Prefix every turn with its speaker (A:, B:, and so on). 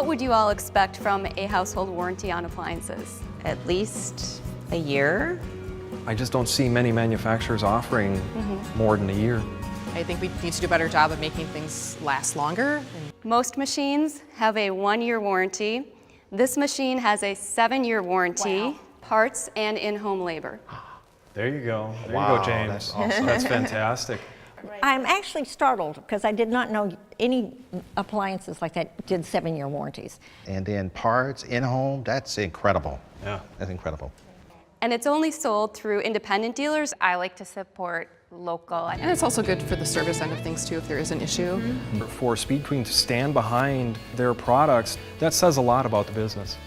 A: would you all expect from a household warranty on appliances?
B: At least a year.
C: I just don't see many manufacturers offering more than a year.
D: I think we need to do a better job of making things last longer.
A: Most machines have a 1-year warranty. This machine has a 7-year warranty, parts and in-home labor.
C: There you go. There
E: Wow,
C: you go, James.
E: that's awesome.
C: That's fantastic.
F: I'm actually startled because I did not know any appliances like that did 7-year warranties.
E: And then parts, in-home, that's incredible.
C: Yeah.
E: That's incredible.
A: And it's only sold through independent dealers.
B: I like to support local.
D: And it's also good for the service end of things too if there is an issue.
C: For Speed Queen to stand behind their products, that says a lot about the business.